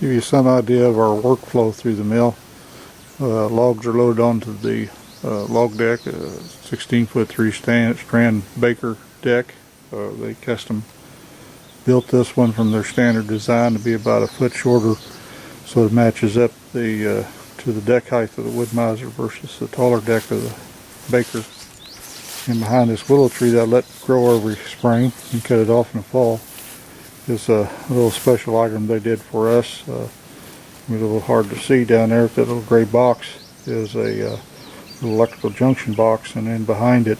Give you some idea of our workflow through the mill. Logs are loaded onto the log deck, 16-foot 3-strand Baker deck. They custom built this one from their standard design to be about a foot shorter, so it matches up to the deck height of the Wood-Mizer versus the taller deck of the Baker. And behind this willow tree that I let grow every spring and cut it off in the fall is a little special item they did for us. It was a little hard to see down there. That little gray box is a little electrical junction box, and then behind it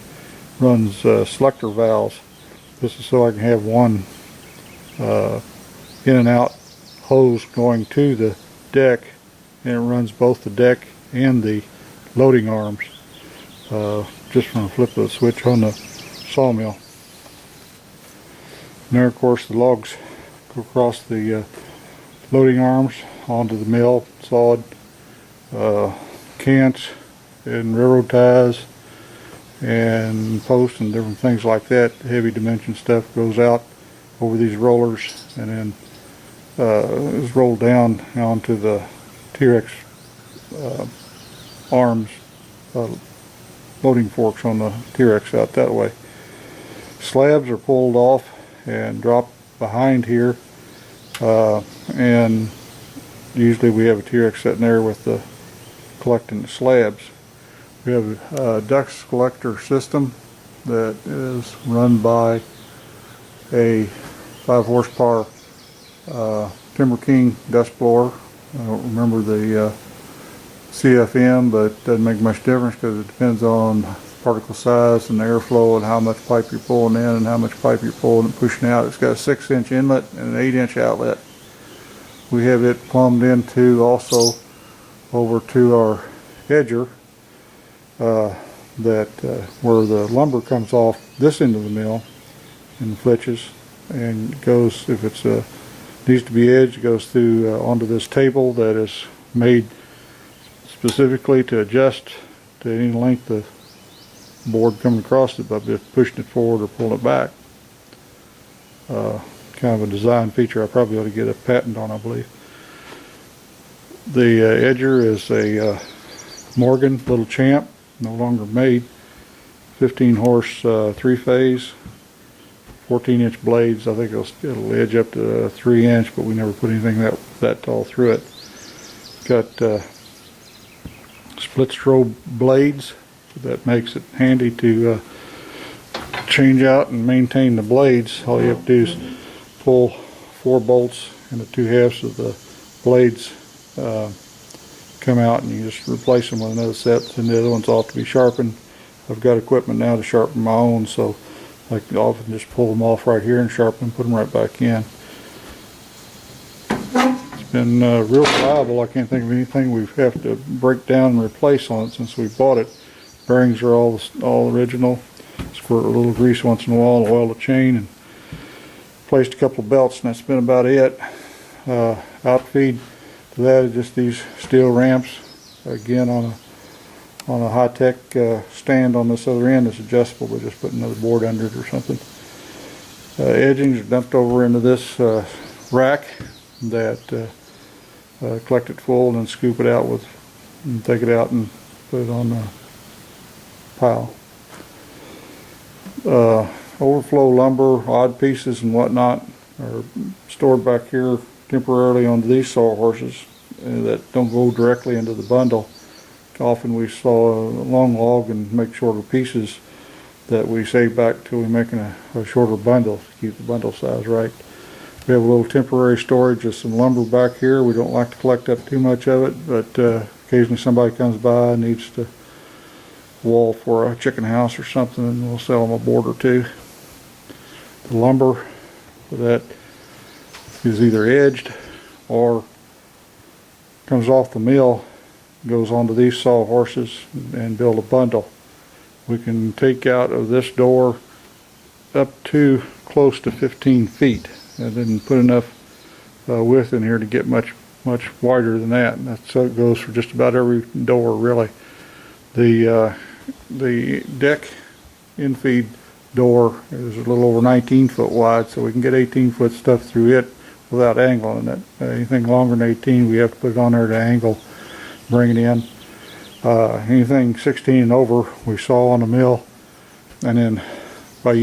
runs selector valves. This is so I can have one in and out hose going to the deck, and it runs both the deck and the loading arms just from a flip of the switch on the sawmill. And there, of course, the logs go across the loading arms onto the mill, sawed, cants and railroad ties and posts and different things like that. Heavy dimension stuff goes out over these rollers and then is rolled down onto the T-Rex arms, loading forks on the T-Rex out that way. Slabs are pulled off and dropped behind here, and usually we have a T-Rex sitting there with the collecting the slabs. We have a dust collector system that is run by a 5 horsepower Timber King dust blower. I don't remember the CFM, but it doesn't make much difference because it depends on particle size and the airflow and how much pipe you're pulling in and how much pipe you're pulling and pushing out. It's got a 6-inch inlet and an 8-inch outlet. We have it plumbed into also over to our edger where the lumber comes off this end of the mill in the flitches and goes, if it's needs to be edged, it goes through onto this table that is made specifically to adjust to any length of board coming across it by just pushing it forward or pulling it back. Kind of a design feature I probably ought to get a patent on, I believe. The edger is a Morgan Little Champ, no longer made, 15 horse 3-phase, 14-inch blades. I think it'll edge up to 3-inch, but we never put anything that tall through it. Got split strobe blades. That makes it handy to change out and maintain the blades. All you have to do is pull 4 bolts and the 2 halves of the blades come out, and you just replace them with another set, and the other one's off to be sharpened. I've got equipment now to sharpen my own, so I can often just pull them off right here and sharpen them, put them right back in. It's been real reliable. I can't think of anything we have to break down and replace on it since we bought it. Bearings are all original. Squirt a little grease once in a while, oil the chain, and placed a couple of belts, and that's been about it. Outfeed to that is just these steel ramps, again on a high-tech stand on this other end that's adjustable, but just put another board under it or something. Edgings are dumped over into this rack that collect it full and then scoop it out and take it out and put it on the pile. Overflow lumber, odd pieces and whatnot are stored back here temporarily on these sawhorses that don't go directly into the bundle. Often we saw a long log and make shorter pieces that we save back till we're making a shorter bundle to keep the bundle size right. We have a little temporary storage of some lumber back here. We don't like to collect up too much of it, but occasionally somebody comes by and needs to wall for a chicken house or something, and we'll sell them a board or two. The lumber for that is either edged or comes off the mill, goes onto these sawhorses and build a bundle. We can take out of this door up to close to 15 feet and then put enough width in here to get much wider than that, and that's so it goes for just about every door really. The deck infeed door is a little over 19 foot wide, so we can get 18-foot stuff through it without angling it. Anything longer than 18, we have to put it on there to angle, bring it in. Anything 16 and over, we saw on the mill, and then by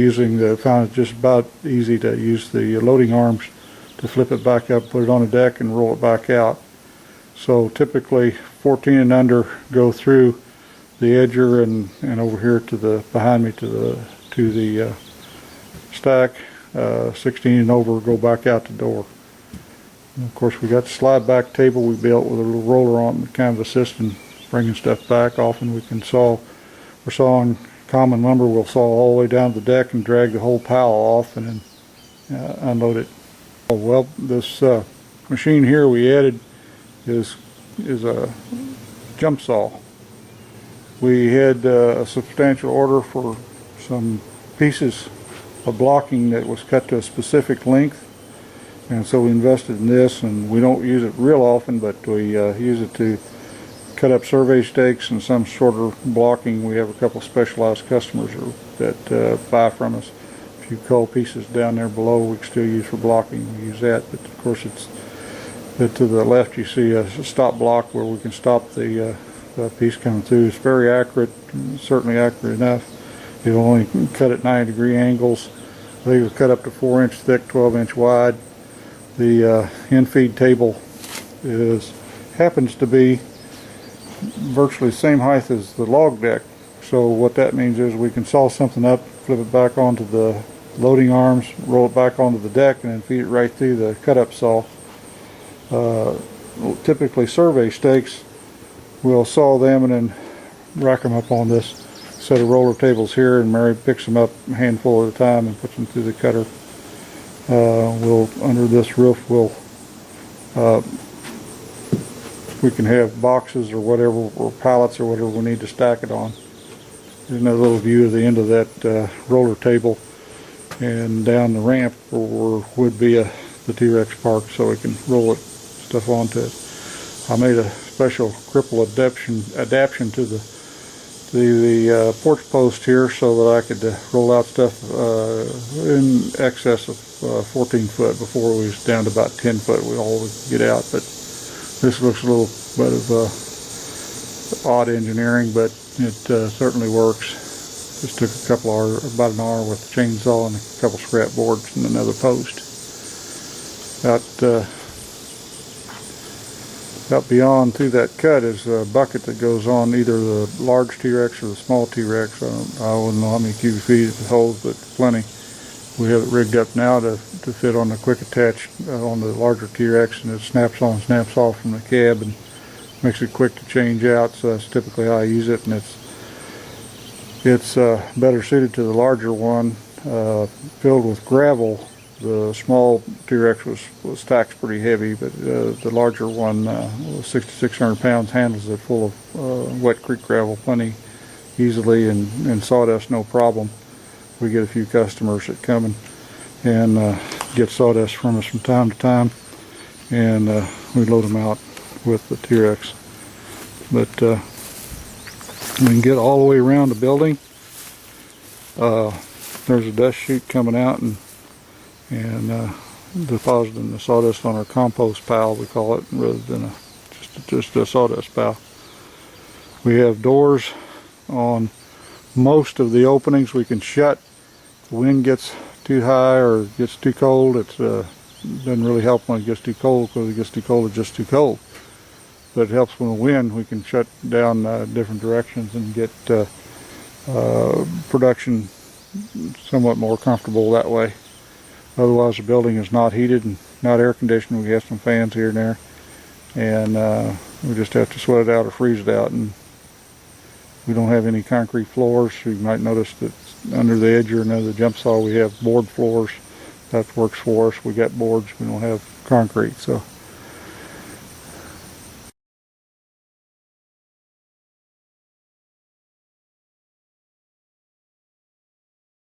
found it just about easy to use the loading arms to flip it back up, put it on the deck, and roll it back out. So typically 14 and under go through the edger and over here to the behind me to the stack. 16 and over go back out the door. And of course, we got the slide back table we built with a little roller on it, kind of assisting bringing stuff back. Often we're sawing common lumber, we'll saw all the way down to the deck and drag the whole pile off and then unload it. Well, this machine here we added is a jump saw. We had a substantial order for some pieces of blocking that was cut to a specific length, and so we invested in this, and we don't use it real often, but we use it to cut up survey stakes and some shorter blocking. We have a couple specialized customers that buy from us. A few cull pieces down there below we can still use for blocking. We use that, but of course to the left you see a stop block where we can stop the piece coming through. It's very accurate, certainly accurate enough. It'll only cut at 90-degree angles. They will cut up to 4-inch thick, 12-inch wide. The in-feed table happens to be virtually the same height as the log deck. So what that means is we can saw something up, flip it back onto the loading arms, roll it back onto the deck, and then feed it right through the cut-up saw. Typically survey stakes, we'll saw them and then rack them up on this set of roller tables here, and Mary picks them up a handful at a time and puts them through the cutter. Under this roof, we can have boxes or whatever, or pallets or whatever we need to stack it on. There's another little view of the end of that roller table, and down the ramp would be the T-Rex park, so we can roll stuff onto it. I made a special cripple adaptation to the porch post here so that I could roll out stuff in excess of 14 foot. Before we was down to about 10 foot we always get out, but this looks a little bit of odd engineering, but it certainly works. Just took about an hour with the chainsaw and a couple scrap boards and another post. Out beyond through that cut is a bucket that goes on either the large T-Rex or the small T-Rex. I wouldn't know how many cubic feet it holds, but plenty. We have it rigged up now to fit on the quick attach on the larger T-Rex, and it snaps on, snaps off from the cab, and makes it quick to change out. So that's typically how I use it, and it's better suited to the larger one. Filled with gravel, the small T-Rex was stacked pretty heavy, but the larger one, 6,600 pounds, handles it full of wet creek gravel plenty easily, and sawdust no problem. We get a few customers that come and get sawdust from us from time to time, and we load them out with the T-Rex. But we can get all the way around the building. There's a dust chute coming out and depositing the sawdust on our compost pile, we call it, rather than just a sawdust pile. We have doors on most of the openings we can shut. If the wind gets too high or gets too cold, it doesn't really help when it gets too cold, because it gets too cold, it's just too cold. But it helps when the wind, we can shut down different directions and get production somewhat more comfortable that way. Otherwise the building is not heated and not air conditioned. We have some fans here and there, and we just have to sweat it out or freeze it out. And we don't have any concrete floors. You might notice that under the edger and under the jump saw we have board floors. That works for us. We got boards, we don't have concrete. So